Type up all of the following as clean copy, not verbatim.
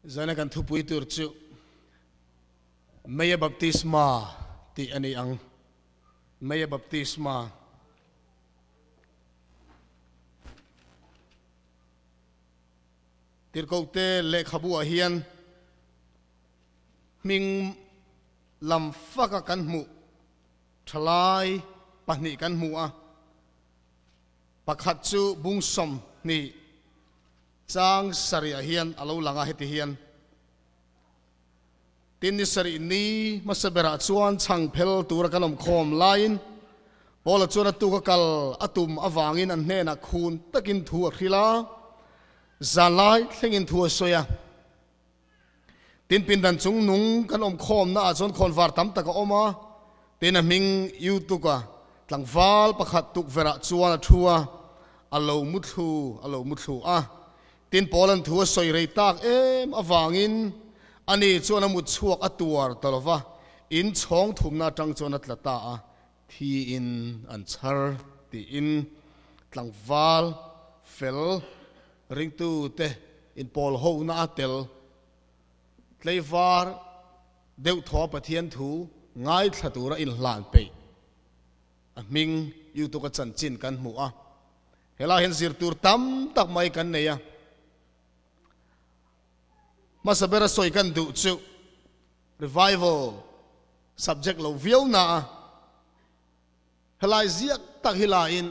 Zana kan thupui tur chu Meia Baptisma ti ani ang Meia Baptisma tirkote le khabu ahian ming lam faka kan mu thalai pahni kan mu a pakhat chu bungsom ni chang sari ahian alo langa heti hian tin ni sari ni masabera chuan changphel tur kanom khom lain bola chuan tu ka kal atum awangin an hne na khun takin thu a khila zalai thlengin thu soya tin pindan chung nung kanom khom na chon khonwar tam taka oma tin a ming youtube tlangwal pakhat tuk vera chuan a thua alo muthu a tin polan thua soi rei tak em awangin ani chuan a mut chuak atuar tolova in chhong thumna tang chuan atlata a thi in an chhar ti in tlangwal fel ring tu te in pol ho na atel tleivar deuh thaw pathian thu ngai thlatura in hlan pe a ming youtube ka chan chin kan mu a hela hen zir tur tam tak mai kan neya masabera soi kan du chu revival subject lo viau na helai ziak tak hila in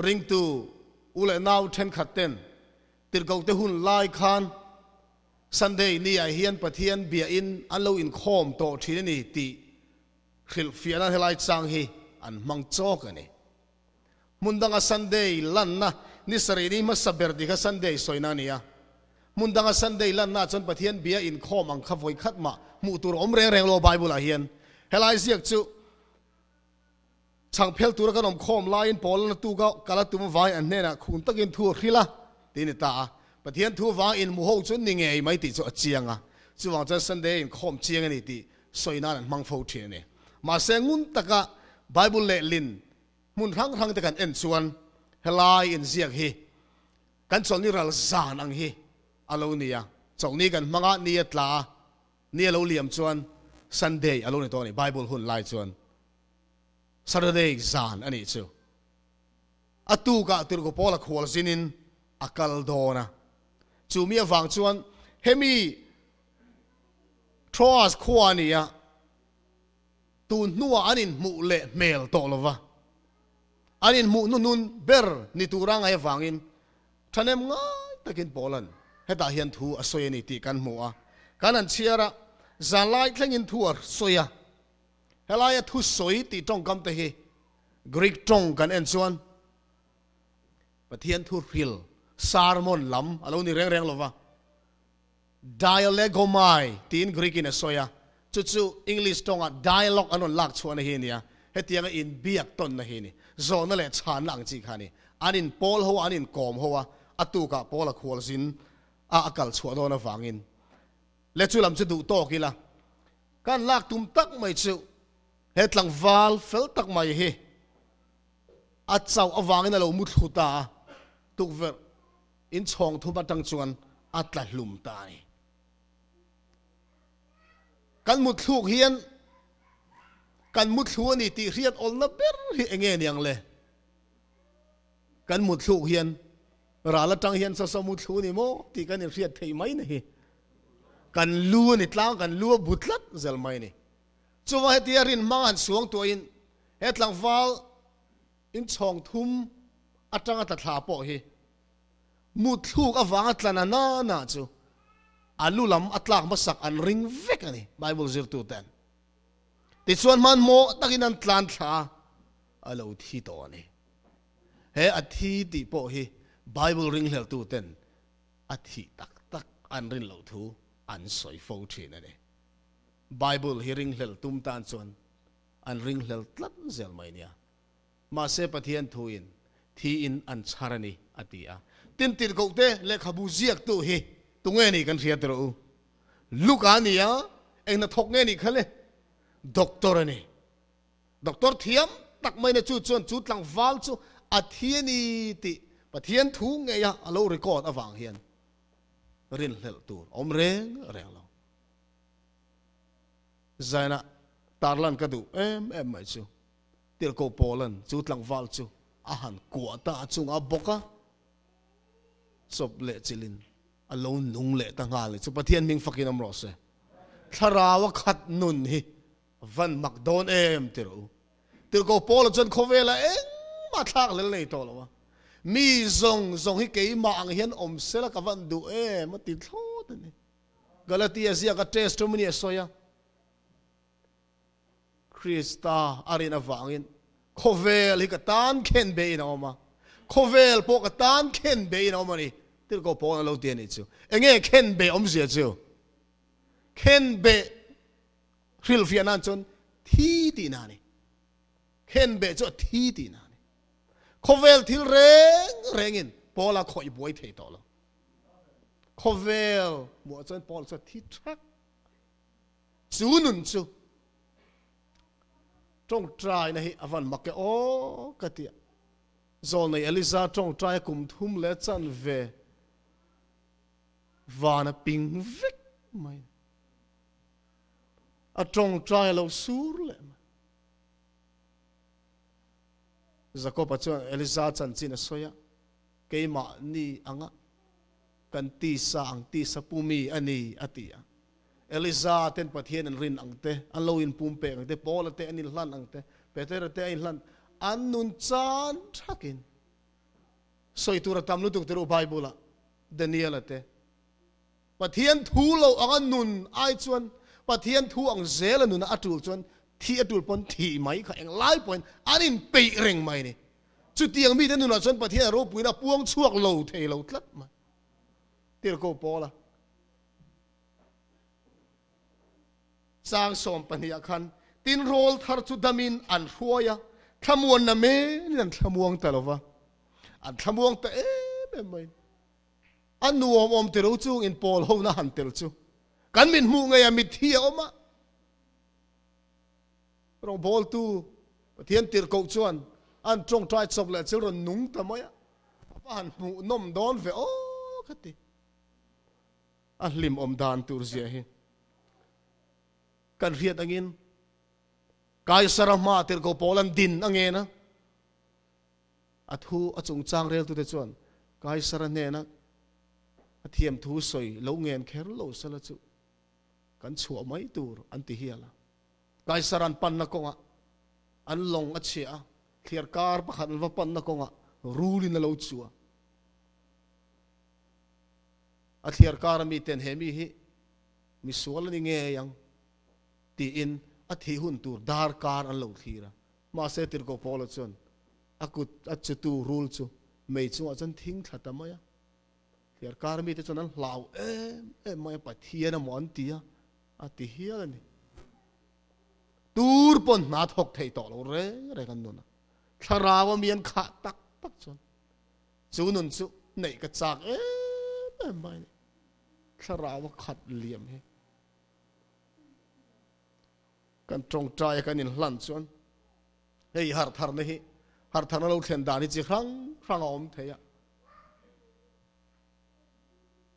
ring tu ule now 10 khaten tirgau te hun lai khan sunday ni a hian pathian bia in alo in khom to thine ni ti khil fiana helai chang hi an mang chok ani mundanga sunday lan na ni sari ni masaber di ka sunday soina niya mundanga sunday lan na chon pathian bia in khom ang khavoi khatma mu tur om reng lo bible a hian helai ziak chu changphel tur kan om khom lain pol na tu ga kala tum vai an ne na khun takin thu khila tin ta pathian thu wa in mu ho chun ni nge mai ti chu achianga chuwang cha sunday in khom chiang ani ti soina an mang fo thine ne ma se ngun taka bible le lin mun rang te kan en chuan helai in ziak hi kan chol ni ral zan ang hi alo nia chong ni kan manga ni atla ni lo liam chuan sunday alo ni to ni bible hun lai chuan saturday zan ani chu atu ka tur ko pola khol sinin akal dona chu mi awang chuan hemi troas khwania tu nuwa anin mu le mel to lova anin mu nun ber ni turang ai wangin thanem ngai takin polan heta hian thu asoi ni ti kan mu a kanan chiara zalai thlengin thu ar soya helai thu soi ti tong kam te hi greek tong kan en chuan pathian thu ril sarmon lam alo ni reng lova dialegomai tin greek in soya chu english tong a dialogue anon lak chuan hi nia hetianga in biak ton na hi ni zona le chan lang chi khani anin pol ho anin kom ho a atu ka pola khol sin a akal chhuwa dona wangin le chu lam chu du to kila kan lak tum tak mai chu hetlang wal fel tak mai hi a chau awangin alo mut khuta tukver in chhong thuma tang chuan atla hlum ta ni kan mut thuk hian kan mut thu ni ti riat ol na ber hi enge niang le kan mut thuk hian rala tang hian sa mut thu ni mo ti kan riat thei mai na hi kan lu ni tlang kan lu butlat zel mai ni chuwa hetia rin mangan suang to in hetlang wal in chhong thum atanga ta thla po hi mut thuk awanga tlana na chu alulam atlak masak an ring vek ani bible zir tu ten ti chuan man mo takin an tlan thla alo thi to ani he athi ti po hi bible ring hel tu ten athi tak an rin lo thu an soi fo thin ani bible hearing hlel tum tan chuan an ring hlel tlat zel mai nia ma se pathian thuin thi in an charani atia tin tir ko te le khabu ziak tu hi tunge ni kan riat ro luka nia engna thok nge ni khale doctor ani doctor thiam tak mai na chu chuan chu tlang wal chu athiani ti pathian thu nge ya alo record awang hian rin hel tur om reng lo zaina tarlan ka du em mai chu tir ko polan chu tlang wal chu a han kwa ta chung a boka sop le chilin alone nung le ta ngal chu pathian ming fakin am ro se tharawa khat nun hi van makdon tir ko pol chen khovela ma thak le le to lo mi zong hi ke ma ang hian om sela ka van du ma ti thot ni galatia zia ka testimony soya Krista arina wangin khovel hi ka tan khen be in oma khovel po ka tan khen be in oma ni tir ko po na lo ti ni chu enge khen be om zia chu khen be ril fianan chon thi ti na ni khen be chu thi ti na ni khovel thil rengin pola khoi boi thei to lo khovel mo chon pol chu thi thak chu nun chu trong trai này avan mặc cái ô cái tiệt rồi này Elisa trong trai cùng thum lẽ chân về và nó ping vít mày ở trong trai lâu sur lẽ Jacob bắt cho Elisa chân chín soya cái mà ni anga kan ti sa pumi ani atia Elisa ten pathian an rin angte an lo in pumpe angte Paul te anil hlan angte Peter te in hlan an nun chan thakin soi tura tam lu tuk teru Bible Daniel te pathian thu lo ang nun ai chuan pathian thu ang zel nun atul chuan thi atul pon thi mai kha eng lai point anin pe reng mai ni chu tiang mi te nun chuan pathian ro puina puang chuak lo thei lo tlat ma tir ko Paul sang som pania khan tin rol thar chu damin an hruaya thamuan na me nan thamuang talova an thamuang ta mai an nuom om te ro chu in pol ho na han tel chu kan min mu ngai mi thia oma rong bol tu pathian tir ko chuan an trong trai chok le children nung ta moya pan mu nom don ve o khati an lim om dan tur zia hi kan riat angin kai sarama tir ko polan din angena athu achung chang rel tu te chuan kai sarane na athiam thu soi lo ngen kher lo sala chu kan chu mai tur an ti hiala kai saran pan na konga an long achia clear kar pakhat wa pan na konga ruli na lo chuwa a clear kar mi ten hemi hi mi sual ni nge yang ti in a thi hun tur dar kar an lo thira ma se tir ko polo chon akut achtu rule chu mei chu chan thing thata maya tir kar mi te chon an hlau mai pathian mon tia a ti hial ni tur pon na thok thei to lo re kan nun tharawa mian kha tak tak chon chu nun chu nei ka chak mai tharawa khat liam he kan trong trai kan in hlan chuan hei har thar nei har thar lo thlen dani chi hrang om theya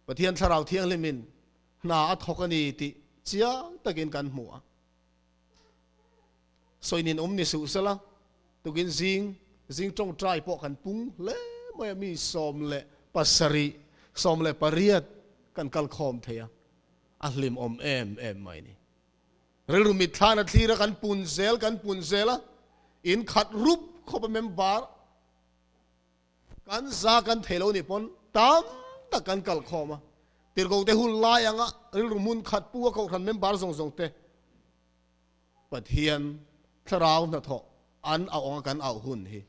pathian tharau thiang limin na a thokani ti chia takin kan hmuwa soinin ni su sala tukin zing trong trai po kan pung le mai mi som le pasari som le pariat kan kal khom theya ahlim om em mai ni rel mit thana thira kan punzela in khat rup khopa member kan za kan thelo ni pon tam ta kan kal khoma tir go te hul la yanga rel mun khat pu ko khan member zong te pathian tharau na tho an awang kan aw hun hi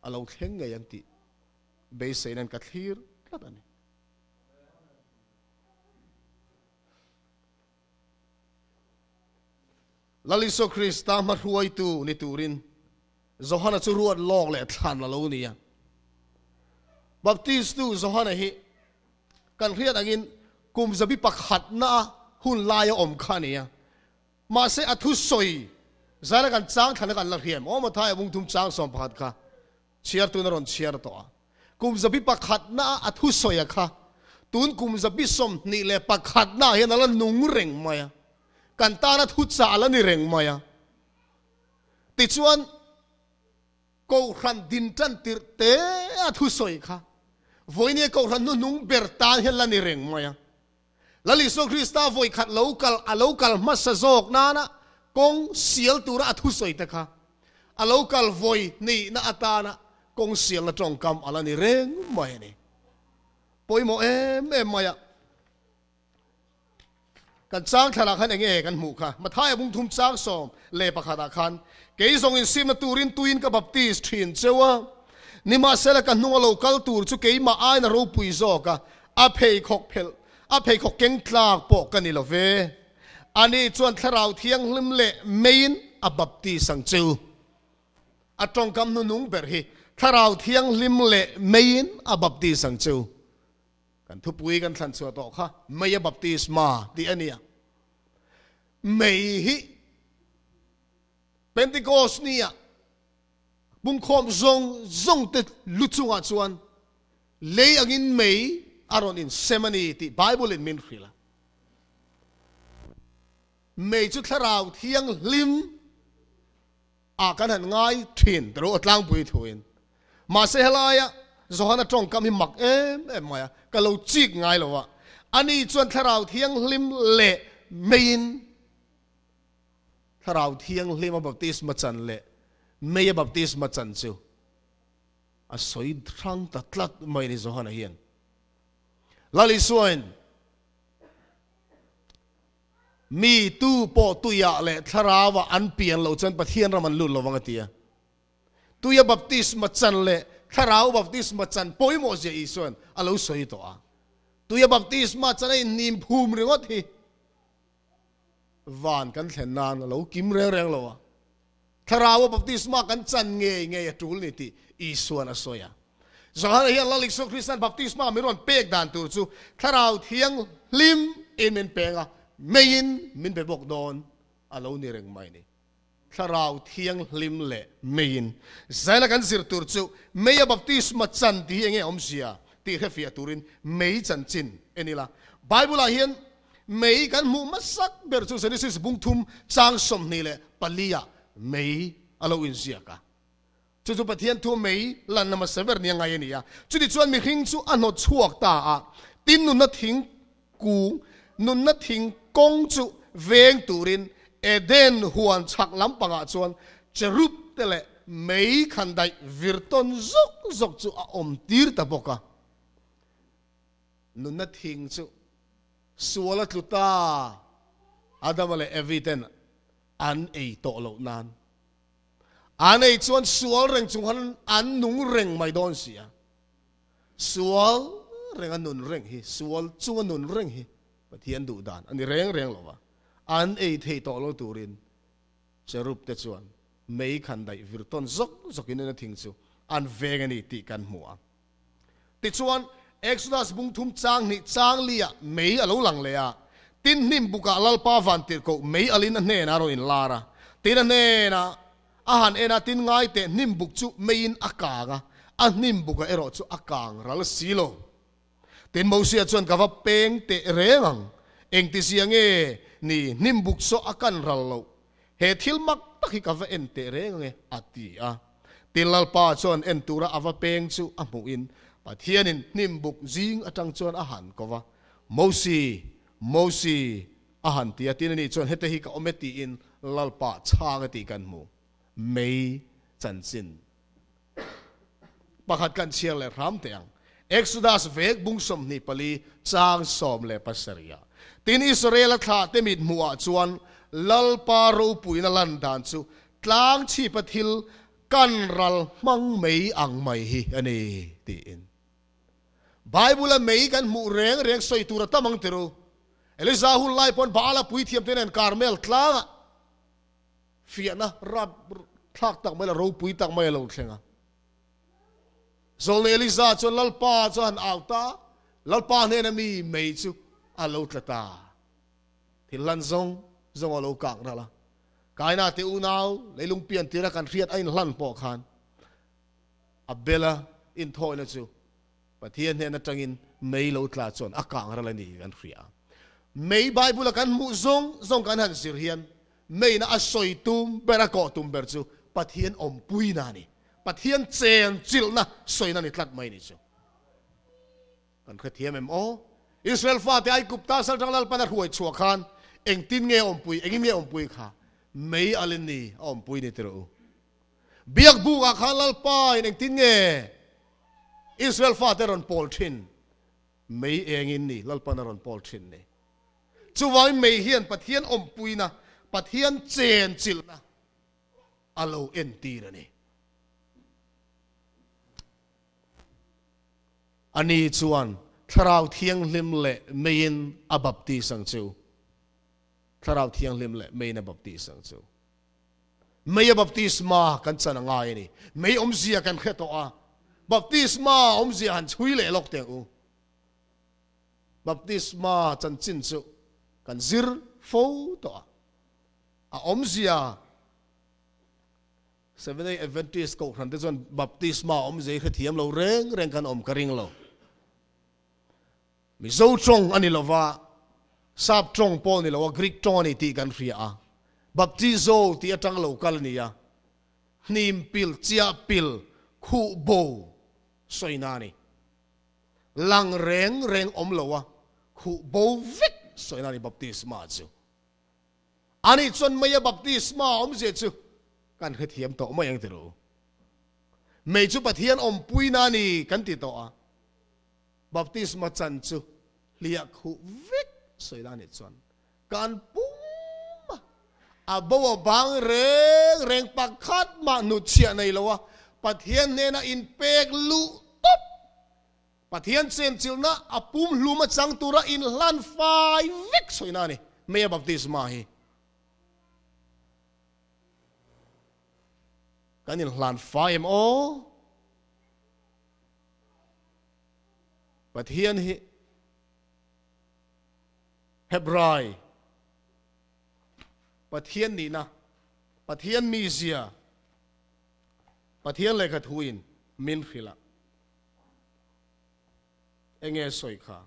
alo thleng nge yang ti be seinan ka thir tlatani laliso Krista ma ruai tu ni turin Zohana chu ruat lok le than la lo ni ya baptist tu Zohana hi kan riat angin kum zabi pakhat na hun lai om khania ma se athu soi zala kan chang thana kan la riam o ma thai bung thum chang som pakhat kha chiar tu na ron chiar to kum zabi pakhat na athu soya kha ตุนกุมจะบิสมนี่แหละปักขัดหน้าเห็นแล้วนุ่งเร่งมากันตาหน้าทุจ่าแล้วนี่เร่งมาติดชวนกูรันดินจันติเตะทุสอยค่ะวันนี้กูรันนุ่งเบิร์ตาเห็นแล้วนี่เร่งมาแล้วลิโซคริสต์วันขัดลูกลมาสโจกนานะกงเสียลตัวทุสอยตะค่ะลูกลวันนี่น่าอัตานะกงเสียลตรงกำอะไรนี่เร่งมาเนี่ยปอยโมมายกันจ้างทาราคันเองกันหมู่ค่ะมาท้ายบุ้งทุ่มจ้างสมเล่ปะขาดาคันเกยส่งอินซิมตูรินตุยนกับบัพติสทรินเจ้านิมาเซลกันนัวโลกัลตูร์จุเกยมาไอนารูปุยโซกะอเพย์ขกเพลอเพย์ขกเก่งคลากปกกันนี่ละเวอันนี้จวนทาราวเทียงลิมเล่เมนอบัพติสังจูอัตรงกำนุ่งเบอร์ฮีทาราวเทียงลิมเล่เมนอบัพติสังจูกันทุบวีกันทันสวดต่อค่ะเมียบัพติสมาดีอันนี้เมียเป็นติโกสนี่บุ้งคอมซงติดลุจุงอาจวนเลยอังินเมียอารอนอินเซมานีที่ไบเบิลอินมินฟรีละเมียจุดทาราวเทียงลิมอากันหันง่ายถิ่นแต่รู้อัตลังปุยถวินมาเซฮลายะจอห์นตรงกำหิมักมายก็เราจิกง่ายเลยวะอันนี้จวนทาราวเทียงลิมเละเมียนทาราวเทียงลิมบัพติสมาจันเละเมียบัพติสมาจันจิวอาศัยทางตัดลัดไม่ได้จอห์นเฮียนลาลิส่วนมีตู้ปอตุยะเละทาราวอันเปลี่ยนเราจนประเทศเรามันลุ่นเราวังเตียตุยะบัพติสมาจันเละถ้าเราบัพติศมาจันปอยโมเสอีส่วนอาลูสอยตัวตัวยาบัพติศมาจันไอ้นิมภูมิเรื่องที่วานกันเห็นนานเรากิมเรื่องเราถ้าเราบัพติศมากันจันเงยจูลนี่ที่อีส่วนอาศัยสหรัฐเฮียลลิกโซคริสตันบัพติศมาไม่รอนเปกด่านตัวจูถ้าเราเทียงลิมเอ็นเป็นเปงอะไม่ยินมินไปบอกโดนอาลูนี่เรื่องไม่นี่ถ้าเราเทียงลิมเละไม่ยินใจละกันสิรตูร์จูเมียบัพติสมาจันที่เองอมเสียที่เฮฟียตูรินไม่จันจินเอ็นี่ละไบเบิลเห็นไม่กันมุมัสักเบอร์จูเซนิสิสบุงทุมจางสมนี่แหละปลียไม่อาลูอินเสียกะจู่ๆปะเทียนทั่วไม่ลันนมาเสเบอร์นี่ยังไงนี่ยจู่ที่ชวนมีหิงจู่อันหดชวกตาตินนุนนัดหิงกูนุนนัดหิงกงจู่เวงตูรินเอเดนหัวชักลำปังอาจวนจะรูปเตะไม่ขันได้วิร์ตันจกจูอมตีร์ตะบกะนุนนัดหิงจูสวลตุตาอาดามเลเอวิเดนอันเอโตโลนานอันเอจวนสวลเร่งจุงหันอันนุงเร่งไม่โดนเสียสวลเร่งอันนุนเร่งฮีสวลจุงอันนุนเร่งฮีปะเทียนดูดานอันนี้เร่งหรอวะอันเอเทโตโลตูรินจะรูปเตจวนไม่ขันได้วิร์ตันจกอินนั่นทิ้งจูอันเวกันนี่ตีกันหัวติจวนเอ็กซ์ดัสบุงทุมจางนี่จางเลียไม่อลูหลังเลยตินนิมบุกาลลปาวันติโกไม่อลินเนนาโรอินลาระตินเนนะอาหารเอนาตินง่ายเตนิมบุกจูไม่อินอากางอันนิมบุกเอโรจูอากางรัลซีโลตินมูเซียจวนกับว่าเปงเตเรังเองติเสียงนี่นิมบุกโซอากันรัลโลเฮทิลมักตักฮิกาวเอ็นเตเรงอติติลลปาจวนเอ็นตูระอวเปงจูอามูอินปะเทียนินนิมบุกจิงอจังจวนอาหารก็ว่าโมซีอาหารที่ตินนี่จวนเฮตฮิกาอเมติอินลลปาชางติกันมูไม่จันสินประคัดกันเชียงเลยรำเตียงเอ็กซ์ดัสเวกบุงสมนิปลีจางสอมเลปัสริยาตินอิสราเอลขาเตมิดมัวจวนลลปารูปุยนลันดานจูกลางชีปทิลกันรัลมังไม่อังไม่ฮีอันนี้ตีอินไบเบิลไม่กันมูเรงสอยตุระตมังติรูเอลิซาฮุลไลปอนบาลาปุยเทียมเตนันคาร์เมลกลางเฟียนะรับทักตักไม่ละรูปุยตักไม่ละเชงะโซเลลิซาจนลลปาจนอัลตาลลปาเนี่ยมีไม่จูอาลูตตาที่ลันซงอาลูกังนั่นละกายนาเตอุนาวเลยลุงเปลี่ยนที่ละกันเรียดไอ้ลันปอกขันอับเบลอินทอยนะจูปะเทียนเนี่ยนัดจังอิน mấy lâu tla chọn akang ra là ni gan khria mấy Bible kan mu zong kan han sir hian mấy na asoi tum bera ko tum berchu pathian pui na ni pathian chen chil na soi na ni tlat mai ni chu kan khathiam em o Israel fa te ai kupta sal janglal panar huai chua khan eng tin nge pui eng nge pui kha mấy alin ni pui ni tero biak bu ka khalal pa eng tin nge Israel fa te ron pol thin mấy eng in ni lal panaron pol thin ni chuwai mấy hian pathian pui na pathian chen chil na alo en ti ra ni ani chuan tharau thiang lim le mein abapti sang chu tharau thiang lim le mein abapti sang chu Meia Baptisma kan chana ngai ni mei zia kan kheto a baptisma zia han chui le lok te u baptisma chan chin chu kan zir fo to a zia Seventh-day Adventist ko khan te chon baptisma zia khathiam lo reng kan karing lo Mizo trong ani lova sap trong pol ni lawa Greek trong ni ti kan ria a baptizo ti atang local ni ya nim pil chia pil khu bo soina ni lang reng lowa khu bo vik soina ni baptisma chu ani chon Meia Baptisma je chu kan khathiam to mai ang tiro mei chu pathian pui na ni kan ti to a baptisma chan chu lia khu vik soina ni chon kan pum abo bang reng pakhat ma nu chia nei lawa pathian ne na in pek lu top pathian chen chil na apum luma chang tura in lan fai vik soina ni Meia Baptisma hi kan in lan fai em o pathian hi Hebrai pathian ni na pathian mizia pathian le khat huin min khila enge soi kha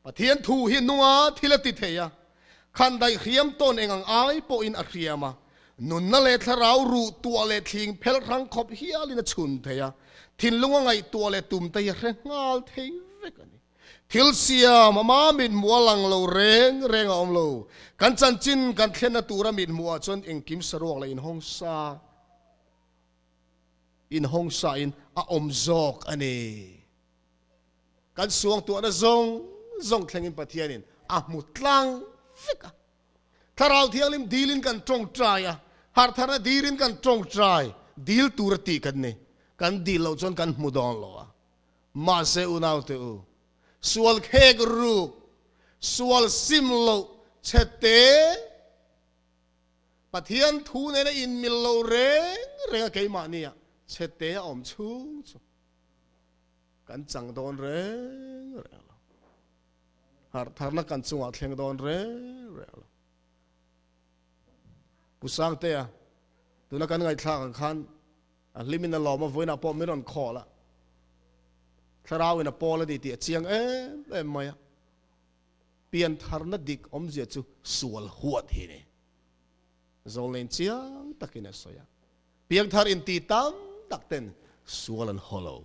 pathian thu hi nuwa thila ti theya khan dai khiam ton engang ai po in a khiama nun na le tharau ru tua le thing phel rang khop hialina chun theya thin lunga ngai tua le tum te re ngal thei vekani thil sia mama min mualang lo reng om lo kan chan chin kan thena tura min mua chon eng kim sarok la in hong sa in a zok ani kan suang tu na zong thlengin pathianin a mutlang fika tharau thialim dilin kan tong try a har thara dirin kan tong try dil turati kan ne kan dil lo chon kan mudon lo a ma se unaw te u sual khek ru sual sim lo chete pathian thu ne na in mil lo reng ke ma nia chete chung kan chang don reng har tharna kan chunga thleng don reng pusang te a tuna kan ngai thla kan khan a limin na loma voina po miron khola tharau in a pola di ti chiang em maya pian tharna dik zia chu sual huat hi ne zolen chiang takina soya piang thar in ti tam takten sual an hollow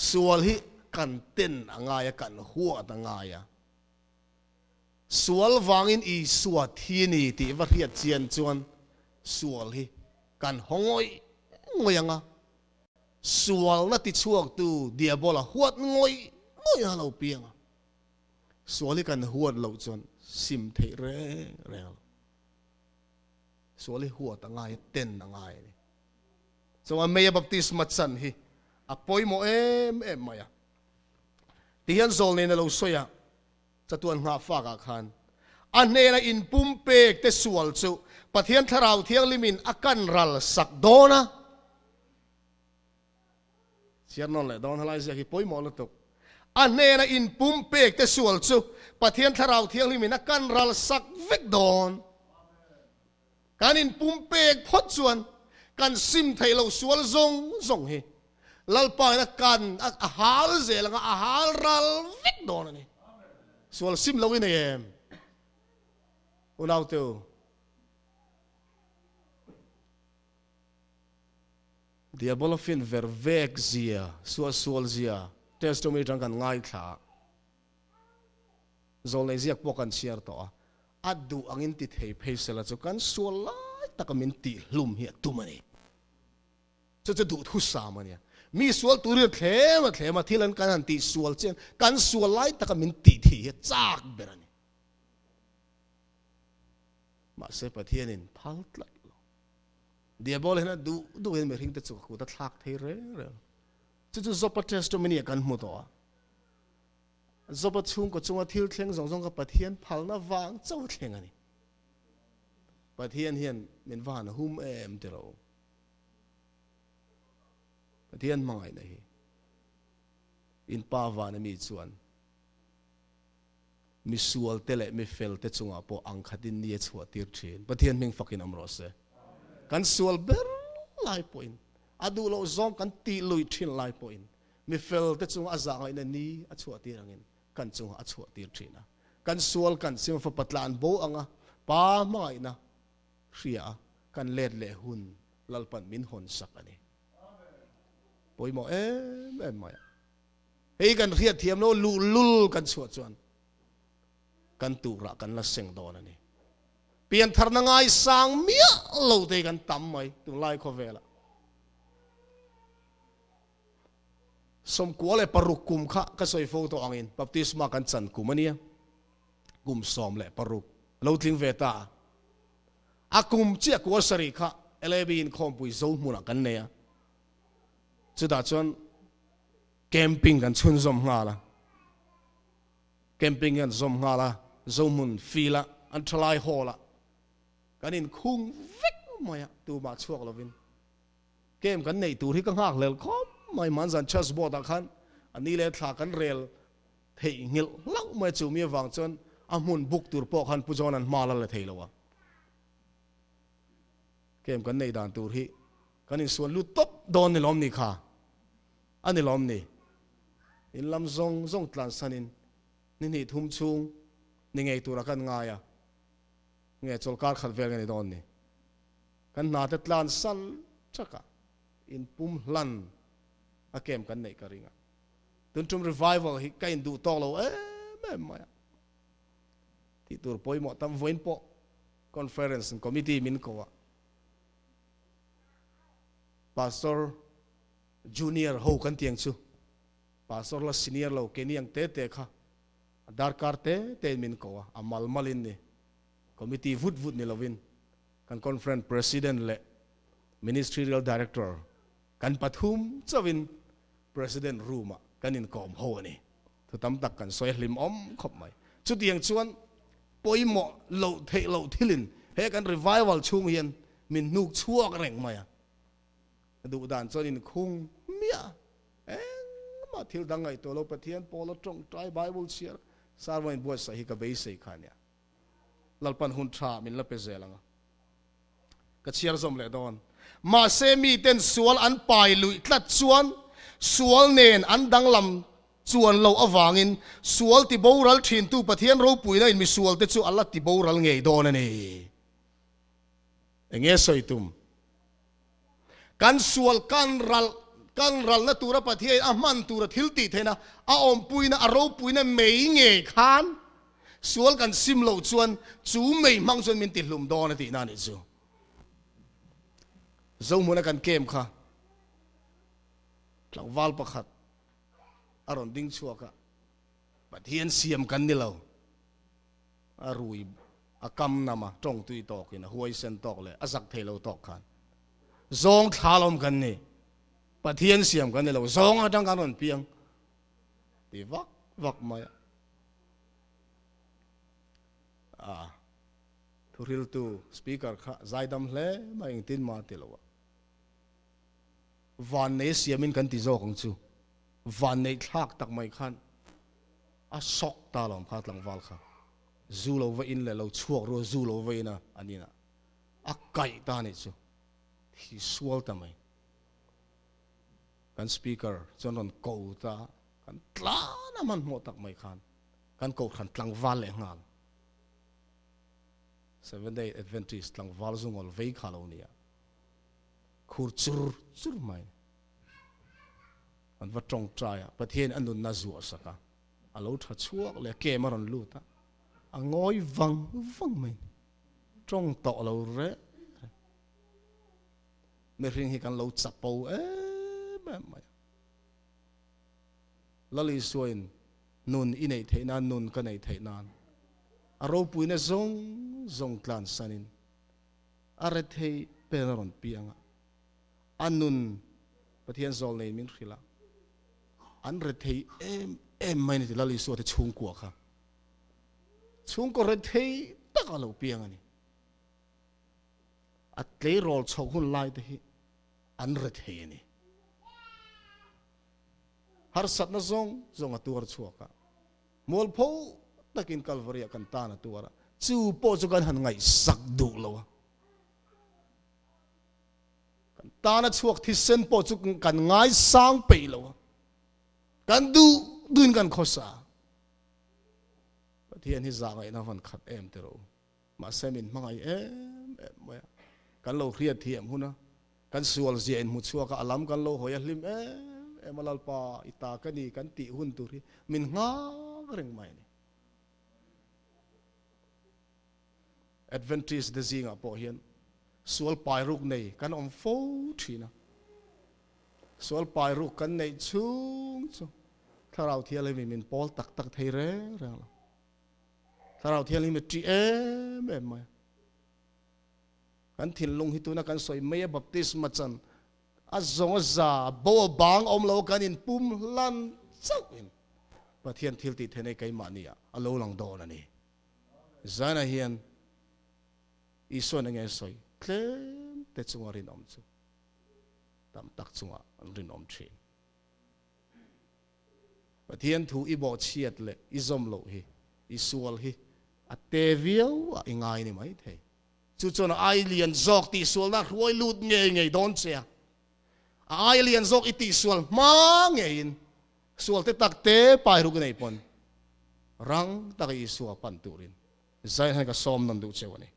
sual hi kan ten angaya kan huat angaya sual wangin i suat hi ni ti va riat chian chuan sual hi kan hongoi ngoyanga sual na ti chuak tu diabola huat ngoi halo pianga sual hi kan huat lo chuan sim thei reng sual hi huat angai ten angai ni so a Meia Baptisma chan hi apoi mo em maya tihan zol ne na lo soya chatuan nga fa ka khan ane na in pumpek te sual chu pathian tharau thiang limin akan ral sak dona sianon le don halai zaki poi mo lo tok ane na in pumpek te sual chu pathian tharau thiang limin akan ral sak vek don kan in pumpek phot chuan kan sim thei lo sual zong hi lalpa na kan a hal zel nga a hal ral vik don ni sual sim lawin em unaw teu diabolo fin vervek zia sual zia testimony tang kan ngai tha zol nei ziak pokan share to adu angin ti thei phaisela chu kan sual lai takamin ti hlum hi tumani chu du thu sa mania mi sual turi thlema thilan kan ti sual chen kan sual lai takamin ti thi chak berani ma se pathianin phal tlai diabol hena du hen me ring te chu ku ta thak thei re chu zopa testimony kan mu to zopa chung ko chunga thil thleng zong ka pathian phal na wang chau thleng ani pathian hian min van hum em te ro pathian mangai na hi in pa van mi chuan mi sual tele mi fel te chunga po ang khatin ni chhuat tir thin pathian ming fakin amro se kan sual ber lai point adu lo zong kan ti lui thin lai point mi fel te chunga azang ai na ni a chhuat tir angin kan chunga a chhuat tir thina kan sual kan sim fa patlan bo anga pa mai na ria kan let le hun lalpan min hon sak ani poi mo em mai hei kan riat thiam no lul kan chhuat chuan kan tu ra kan la seng don ani pian thar na ngai sang mia lo te kan tam mai tu lai kho vela som kuale paruk kum kha ka soi photo angin baptisma kan chan kumania kum som le paruk lo tling veta akum chia ko sari kha elebin khom pui zo muna kan ne chuda chon camping kan chun zom ngala camping kan zom ngala zo mun fila an thlai hola kanin khung vek maya tu ma chuak lovin kem kan nei tur hi ka ngak lel khom mai man zan chas bo da khan ani le thla kan rel thei ngil lau mai chu mi wang chon amun buk tur po khan pu jon an mala le thei lowa kem kan nei dan tur hi kanin suan lu top don ni lom ni kha ani lom ni in lam zong tlan sanin ni ni thum chung ni ngei tur kan nga ya nge chol kar khat vel ngani don ni kan na te tlan san chaka in pum hlan a kem kan nei karinga tun tum revival hi kain du to lo ma ti tur poi mo tam voin po conference committee min ko pastor junior ho kan tiang chu pastor la senior lo keniang te kha dar kar te min ko amal malin ni committee vut ni lovin kan conference president le ministerial director kan pathum chawin president room kanin kom ho ni thu tam tak kan soi hlim om khop mai chu tiang chuan poimo lo thilin he kan revival chung hian min nuk chuak reng mai du dan chonin khung mia ma thil dangai to lo pathian polo tong try bible share sarwain bo sahi ka be sei khania lalpan hun tha min la pe zelanga ka chiar zom le don ma se mi ten sual an pai lui tlat chuan sual nen an danglam chuan lo awangin sual ti boral thin tu pathian ro puina in mi sual te chu alla ti boral ngei don ani enge soitum kan sual kan ral na tura pathian a man tura thilti thena a om puina a ro puina mei nge khan sual kan sim lo chuan chu mei mang chuan min ti hlum don ati na ni chu zo muna kan kem kha tlang wal pakhat aron ding chuaka pathian siam kan ni lo arui akam nama tong tui tok ina huai sen tok le azak thelo tok khan zong thalom kan ni pathian siam kan ni lo zong atang kan on piang ti vak maya thuril tu speaker kha zaidam hle ma ing tin ma te lo van nei siamin kan ti zo kong chu van nei thak tak mai khan a sok ta lom kha tlang wal kha zu lo wa in le lo chuak ro zu lo wa ina anina a kai ta ni chu thi sual ta mai กันสปีกเกอร์จนนนกูตากันตลานะมันหมดตักไม่ขันกันกูขันตั้งวันเลยงาน 7 Day Adventist ตั้งวันซุงอลเวกฮาโลเนียคูจุรไม่มันว่าตรงใจอ่ะประเทศอันนุนน่าจัวสักอ่ะอาลูทัดชัวเลยเกมมันลูตอ่ะงอยวังไม่ตรงต่อเราเร่ไม่เรื่องให้กันเราจับปูแบบไม่แล้วลิส่วนนุนอินในเทนานนุนกันในเทนานเราปุยเนี่ยซงกลานสันินอะไรเทเป็นรอนเปียงอันนุนประเทศโซลในมินทิลาอันเรเทไม่เนี่ยแล้วลิส่วนที่ชุ่งกัวค่ะชุ่งก็เรเทตักเราเปียงอันนี้อัตเลโรลชกุนไล่เทอันเรเทนี่ฮาร์สัตน่ะซงตัวชัวกะมอลพูตะกินคัลวารีกันตานะตัวละจูโปจุกันหันไงสักดูเลวกันตานะชัวที่เส้นโปจุกันไงสร้างไปเลวกันดูนกันข้อสาที่อันที่จางไงนะวันขัดเตโรมาเซมินมังไงมากันโลเครียดเทียมหุ่นนะกันสวลเจียนมุดชัวกันอลัมกันโลหอยลิมมาลปาอิตากันนี่กันติหุ่นตุรีมินง่าเร่งไม่เนี่ย Adventist เดซิงอ่ะพอเห็นสวลปลายรุกในกันอมโฟทีนะสวลปลายรุกกันในชุ่งถ้าเราเที่ยวเลยมินปอลตักไทยเร่ละถ้าเราเที่ยวเลยมิตรีแบบไม่กันถิ่นลงฮิตุนะกันสวยเมียบัพติสมาจันอาจงจ่าบัวบางอมโลกันอินปุ่มลันเจ้าอินประเทศทิลติเทนไกมานียอโลลังโดนันนี่จานะเฮียนอีส่วนยังไงสวยเคลมแต่จงรินอมจูตามตักจงรินอมเชนประเทศถูอีบอเชียดเลยอีซอมโลฮีอีสวลฮีอัตเตวิลอิงไงนี่ไม่เทจู่จนไอเลียนจอกตีสวลนักรวยลุดเงยโดนเสียไอเลียนจอกอิติสวลมาเงยสวลที่ตักเตะไปรุกในปนรังตักอีสวลปันตุรินใจให้กับซอมนันดูเชวันนี้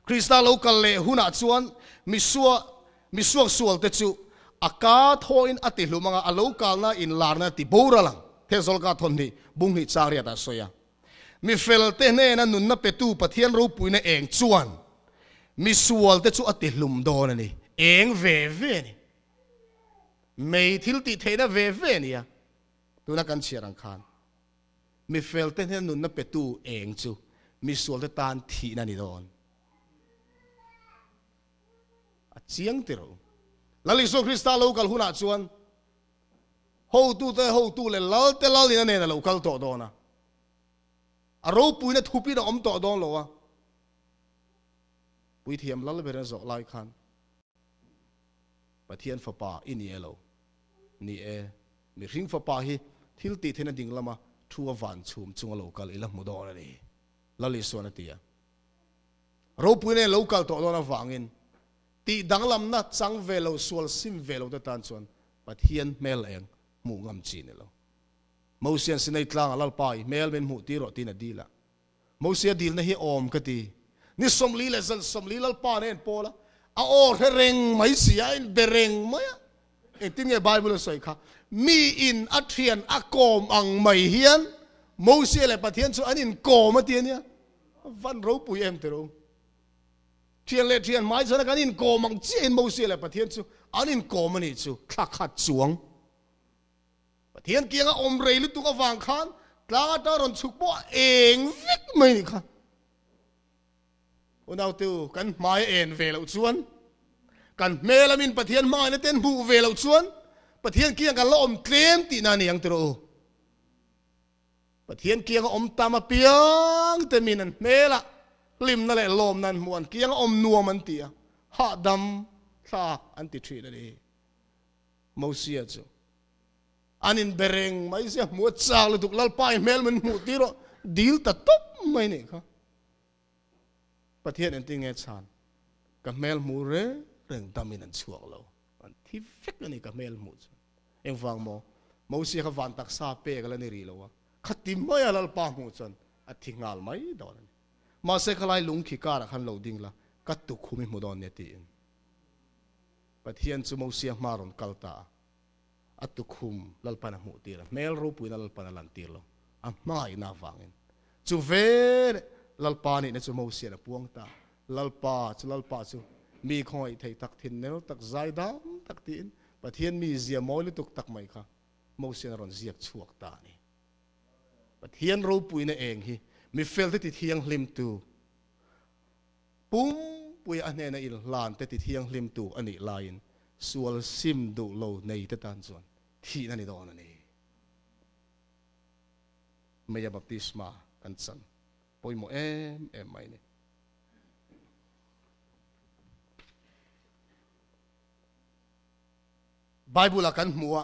คริสต์โลกัลเล่หุนาชวนมิสวงสวลเตจูอากาศอินอติลุมังอาโลกัลน่าอินลาร์น่าติบูระลังเทศโลกาทนที่บุ้งหิจารียตาสวยมีเฟลเตเน่นั้นนุนนับเปตูปะเทียนรูปุยในเองจวนมีสวลเตจูอติลุมโดนนี่เองเวนี่ไม่ทิลติเทนะเวนี่อะตัวนักการเชียรังคารมีเฟลเตเน่นุนนับเปตูเองจูมีสวลเตตานทีนันนี่โดนเจียงติรูลลิโซคริสต์โลกัลหุนาชวนฮูตูเลลเตลลินันเนี่ยโลกัลโตโดนะอารมณ์ปุยเนี่ยทุบปีนะอมโตโดนโลวะปุยเทียมลลเบรนโซไลคันปะเทียนฟ้าป่าอินี่โลนี่มีริงฟ้าป่าฮีทิลตีเทนดิ่งละมาทัววันชุมจุงโลกัลอิละมุดอนนี่ลลิโซนัตยาอารมณ์ปุยเนี่ยโลกัลโตโดนะฟังอินตีดังลำนัดจังเวลสวลซิมเวลเดตันส่วนปะเทียนเมลเองมูงำจีนเลยมูเซียนสินในตลางลลปายเมลเป็นมูตีรตีนดีละมูเซียดีลนะฮีออมกตีนี่สมลีเลซันสมลีลลปาเนี่ยพอละเอาออกเร่งไม่เสียเบเร่งไหมเอ็งที่ไงไบเบิลสวยค่ะมีอินอัเทียนอากอมอังไม่เฮียนมูเซียเลยปะเทียนส่วนอันอินโกมาเทียนเนี่ยวันรู้ปุยเอ็มเตโรเทียนเลเทียนไม้ส่วนกันอินโกมังเจนมูเซียเลยปะเทียนส่วนอันอินโกมันนี่ส่วนขัดสวงปะเทียนเกียงอมเรลุตุกฟังขันกลางตารอนสุกบ่เองวิกไม่นี่ค่ะอุณเอาตัวกันไม้เอ็นเวลส่วนกันเมลามินปะเทียนไม้ในเต้นบูเวลส่วนปะเทียนเกียงกันละอมเคลมตีนานี่ยังตัวปะเทียนเกียงอมตามาเปียงแต่มีนั่นเมละลิมนั่นแหละลมนั่นมวนเกียงอมนัวมันเตียหาดำซาอันติทรีนั่นเองมูเซียจูอันนี้เบรงไม่เสียมัวจากเลยถูกลัลปายเมลมันมุติโรดีลตัดตุ๊บไม่เนี่ยครับประเทศอันที่เงี้ยชานกับเมลมูเร่เรื่องดำมินันชัวเราอันเท hi vek ni ka mel mu eng wang mo si ka van tak sa pe ka ni ri lo wa khatim mai alal pa mu chon a thingal mai don ma se khalai lung khi ka ra khan lo ding la kat tu khumi mu don ne ti pathian chu mo si maron kalta atu khum lalpana mu ti la mel ro pui lalpana lan ti lo a mai na wangin chu ve lalpa ni ne chu mo si na puang ta lalpa chu mi khoi thei tak thin nel tak zai dam tak tin pathian mi zia moi lu tuk tak mai kha mo si na ron ziak chuak ta ni pathian ro pui na eng hi mi fel te ti thiang hlim tu pum pui a ne na il lan te ti thiang hlim tu ani lain sual sim du lo nei te tan chuan thi na ni don ani Meia Baptisma kan chan poi mo em mai ni Bible akan muwa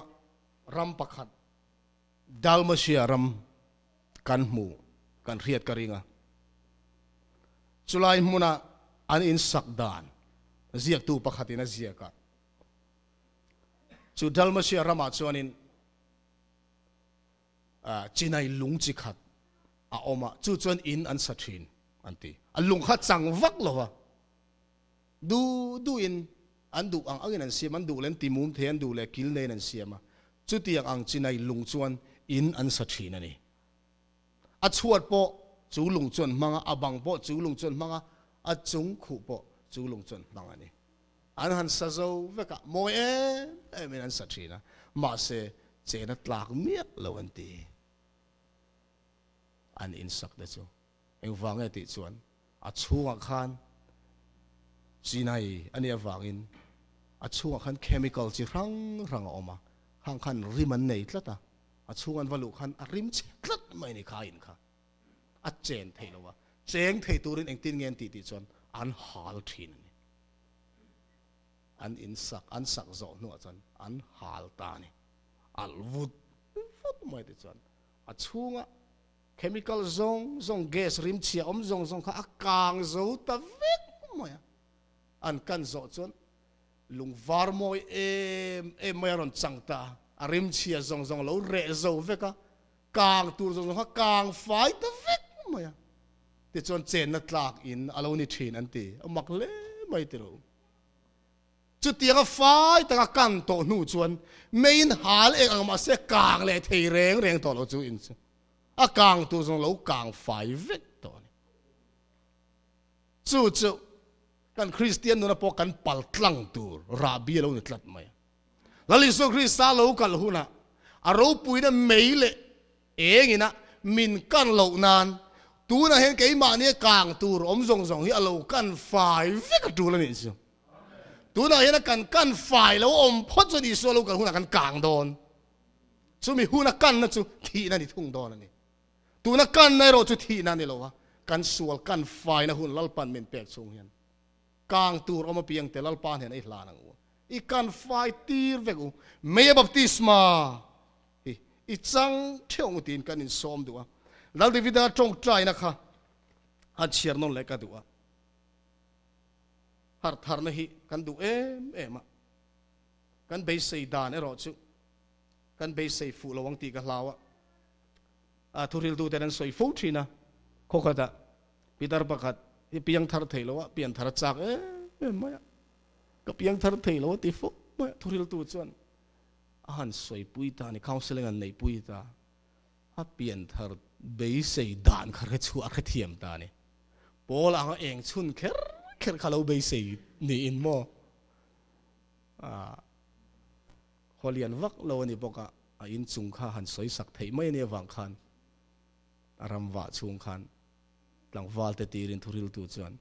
ram pakhat dalmasia ram kan mu kan riat karinga chulai muna an in sakdan ziak tu pakhatina ziaka chu dalmasia rama chuanin chinai lung chi khat a oma chu chuan in an sathin anti a lung khat chang vak lowa du in an du ang angin an siam an du len timum the an du le kil nei an siama chu tiang ang chinai lung chuan in an sathin ani a chuat po chu lung chuan manga abang po chu lung chuan manga a chung khu po chu lung chuan manga ni an han sa zo veka mo men an sathina ma se chena tlak miak lo an ti an in sak da chu eng wange ti chuan a chunga khan chinai ania wangin a chunga khan chemical chi rang oma hang khan riman nei tlata a chungan valu khan a rim chetlat mai ni kha in kha a chen thei lowa cheng thei turin eng tin ngen ti chuan an hal thin ni an in sak an sak zo nu chuan an hal ta ni al vut mai ti chuan a chunga chemical zong gas rim chia zong kha a kang zo ta vek mai an kan zo chuan lung var moi em mai ron changta a rim chia zong lo re zo veka kang tur zong kha kang fai ta vek mai ti chuan chen na tlak in alo ni thin an ti amak le mai ti ro chu tianga fai ta kan to nu chuan main hal eng ang ma se kang le thei reng to lo chu in chu a kang tu zong lo kang fai vek to ni chu kan Christian nu na po kan pal tlang tur rabi lo ni tlat mai lali so Christa lo kal huna a ro pui na meile engina min kan lo nan tu na hen ke ma ni kang tur zong hi alo kan fai vek tu la ni chu tu na hen kan fai lo phot chu ni so lo kan huna kan kang don chu mi huna kan na chu thi na ni thung don ani tu na kan na ro chu thi na ni lo wa kan sual kan fai na hun lalpan min pek chung hian kang tur oma piang te lalpan hen ai hlan ang i kan fai tir vek u Meia Baptisma i chang thong tin kan in som duwa lal divida tong trai na kha a chiar non le ka duwa har thar na hi kan du em kan be sei dan ero chu kan be sei fu lawang ti ka hlawa a thuril du ten soi fu thina khokata pidar pakhat i piang thar thei lawa pian thar chak maya ka piang thar thei lawa ti fu maya thuril tu chuan han soi pui ta ni counseling an nei pui ta a pian thar be sei dan khar chu a kha thiam ta ni pol ang eng chun kher khalo be sei ni in mo holian vak lo ni boka a in chung kha han soi sak thei mai ni wang khan aram wa chung khan tlang wal te tirin thuril tu chuan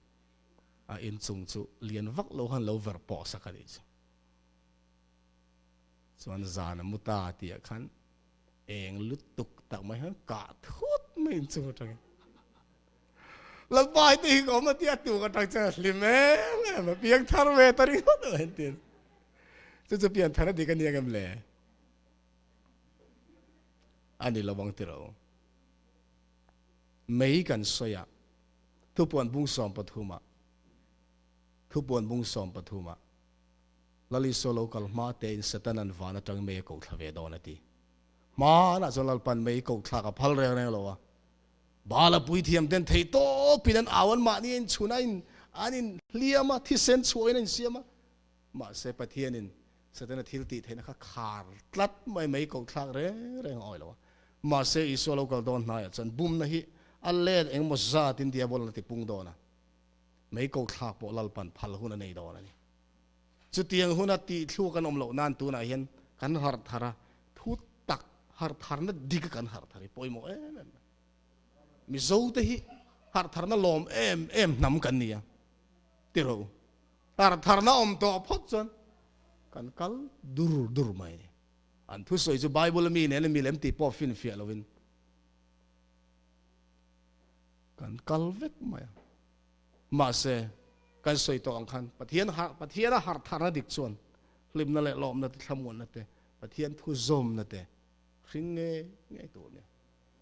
a in chung chu lian vak lo han lo ver po sakari chuan zan muta ti khan eng lut tuk tak mai han ka thut mai chu tang la bai ti ko ma ti tu ka tang cha lime ma piang thar ve tari hot hen tin chu pian thar di kan yagam le ani lawang ti ro mei kan soya thu puan bung som pathuma lali so local ma te in satan an vana tang me ko thave do na ti ma na so lal pan me ko thla ka phal re lo wa bala pui thiam den thei to pinan awan ma ni in chuna in anin liama thi sen chuin in siama ma se pathian in satan thil ti theina kha khar tlat mai mai ko thla re oi lo ma se iso local don na ya chan bum na hi alle eng mo za tin dia bol na ti pung do na mấy câu thạc bộ lal pan phal hun này đó này, chú tiếng hun ti thu kan om lo nan tu na hiền kan har thara thu tak har thar na dig kan har thari poi mo mi zo te hi har thar na lom em nam kan nia tiro har thar na om to phot chon kan kal dur mai an thu soi chu bible mi ne mi lem ti po fin fia lovin kan kal vek mai mà se kan soi to ang khan pathian har thara dik chuan lim na le lom na thlamun na te pathian thu zom na te ring nge tu ne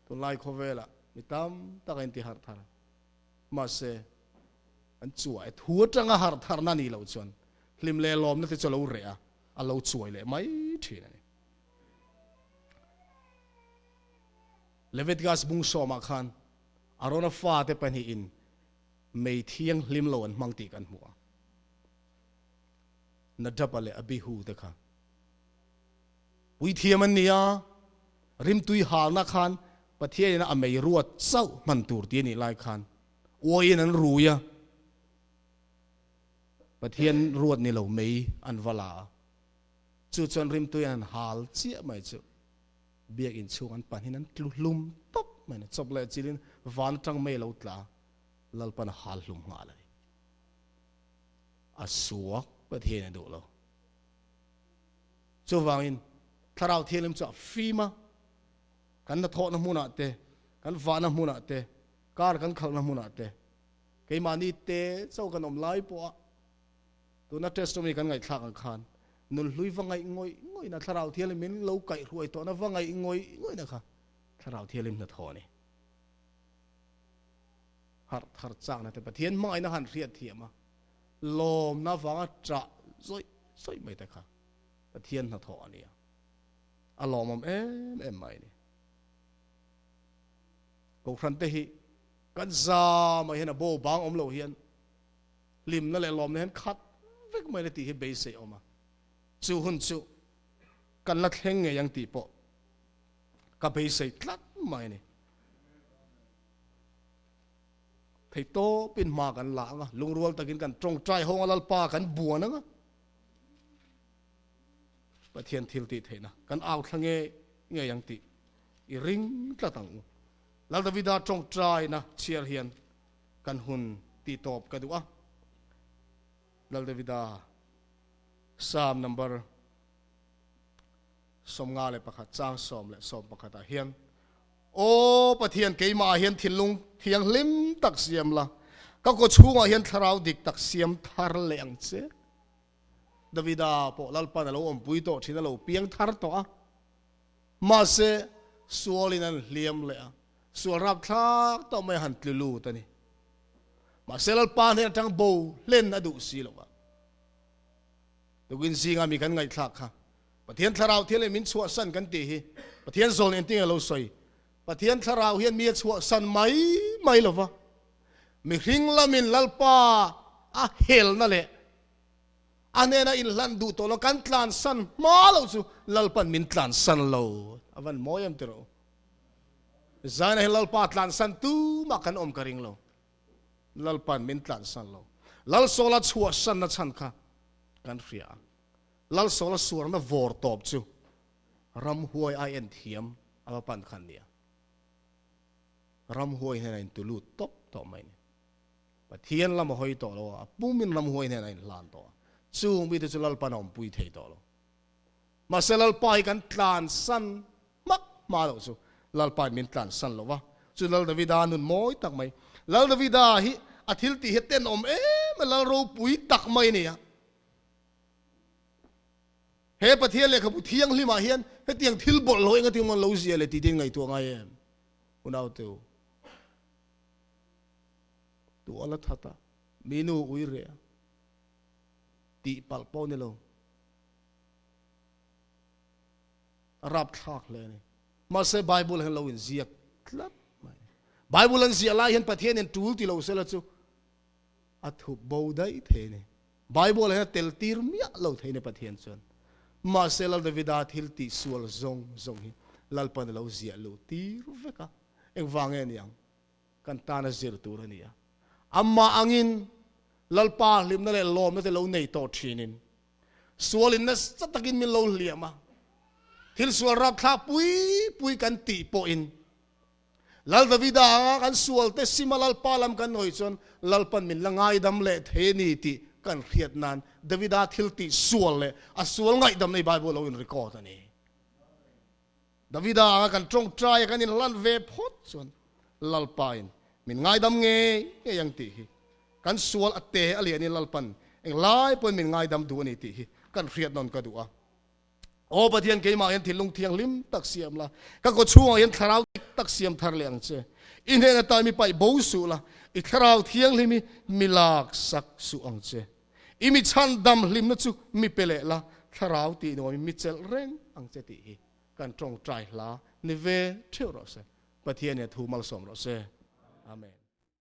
tu lai khovela mitam takin ti har thara mà se an chuai thu tanga har thar na ni lo chuan lim le lom na te chalo re a lo chuai le mai thi na Leviticus bung so ma khan arona fa te pan hi in mei thiang lim lo an mang ti kan hmu na dabale abihu te kha pui thiam an nia rim tui hal na khan pathian na amei ruat sau man tur ti ni lai khan oin an ruya pathian ruat ni lo mei an vala chu chon rim tui an hal chia mai chu biak in chung an pan hin an lum top mai na chop le chilin van tang mei lo tla lalpan hal lum nga lai asuak pathian do lo chu wangin tharau thilim cha fima kan na tho na hmuna te kan va na hmuna te kar kan khal na hmuna te ke mani te chau kan om lai po tu na testimony kan ngai thak an khan nun hlui wangai ngoi na tharau thilim min lo kai ruai to na wangai ngoi na kha tharau thilim na tho ni har chang na te pathian mai na han riat thiama lom na wanga tra zoi mai ta kha pathian na tho ania a lom em mai ni ko khran te hi kan za ma hian a bo bang om lo hian lim na le lom na hen khat vek mai na ti hi be se oma chu hun chu kan la thleng nge yang ti po ka be se tlat mai ni thầy to pin ma kan la nga lung rual takin kan trong trai hong alal pa kan bua na nga pathian thil ti theina kan aw thlange nge yang ti I ring tla tang lal davida trong trai na chiar hian kan hun ti top ka du a lal davida psalm number som nga le pakhat chang som le som pakhat a hian o pathian keima hian thilung thiang lim tak siam la ka ko chunga hian tharau dik tak siam thar leng che davida po lalpa na lo om pui to thina lo piang thar to a ma se suolin an liam le a suol rap thak to mai han tlu ta ni ma se lalpa ne tang bo len adu si lo wa tukin singa mi kan ngai thak kha pathian tharau thile min chua san kan ti hi pathian zol en ting lo soi pathian tharau hian mi chua san mai lova mi hring lamin lalpa a hel na le anena in lan du to lo kan tlan san ma lo chu lalpan min tlan san lo avan moyam tero zana hi lalpa tlan san tu ma kan om karing lo lalpan min tlan san lo lal sola chua san na chan kha kan ria lal sola sur na vor top chu ram huai ai en thiam ava pan khan nia ram huai he in tulu top to mai ni pathian lam hoi to lo pumin ram huai he in lan to chung bi tu lal panom pui thei to lo ma selal pai kan tlan san mak ma lo chu lal pai min tlan san lo wa chu lal davida nun moi tak mai lal davida hi athil ti heten om lal ro pui tak mai ni he pathian le khabu thiang hlima hian he tiang thil bol loi nga tiang lo zia le ti tin ngai tu ngai em unau tu ala thata minu uire ti pal po ne lo รับทากเลยนี่มาเสไบเบิลเห็นเราเห็นเสียกลับไบเบิลเห็นเสียลายเห็นประเทศเห็นจูลที่เราเสละจูอัฐบบูได้เทนี่ไบเบิลเห็นเตลตีร์มีเราเทในประเทศส่วนมาเสลดวิดาทิลติสวลซงหิลัลปันเราเสียลูตีรูเวกะเอ็งฟังเงี้ยยังกันตานาเจิรตูรันเนี่ยอัมมาอังินลัลปาลิมนั่นแหละลมนั่นแต่เราในโตชีนินสวลินนั่นสัตกินมิเราเลียมาทิลสวลรับท้าปุยกันตีโปอินลัลดาวิดากันสวลเตสิมาลัลปาลัมกันหน่อยจนลัลปันมินละไงดำเละเทนีติกันเขียดนานดาวิดาทิลติสวลเลยสวลไงดำในไบเบิลเราอินรีคอร์ดนี่ดาวิดากันตรงใจกันอินลัลเวพอดจนลัลปาอินมินไงดำเงยยังตีกันสวลอัตเตอเลียนี่ลัลปันเองไล่ปนมินไงดำดูนี่ตีกันเขียดนนก็ดูอ่ะโอ้ประเทศเกี่ยมาเห็นที่ลุงเทียงลิมตักเสียมละก็กดช่วงเห็นทาราวตักเสียมทารเลียงเจอินเห็นตายมีไปบูสุละอีทาราวเทียงลิมีลากสักสุอังเจอีมีชันดำลิมนั่นจูมีเปเลละทาราวตีโนมีเจลเร่งอังเจตีกันตรงใจละนิเวเที่ยวเราเสประเทศเนี่ยทูมัลสมเราเสอาเมน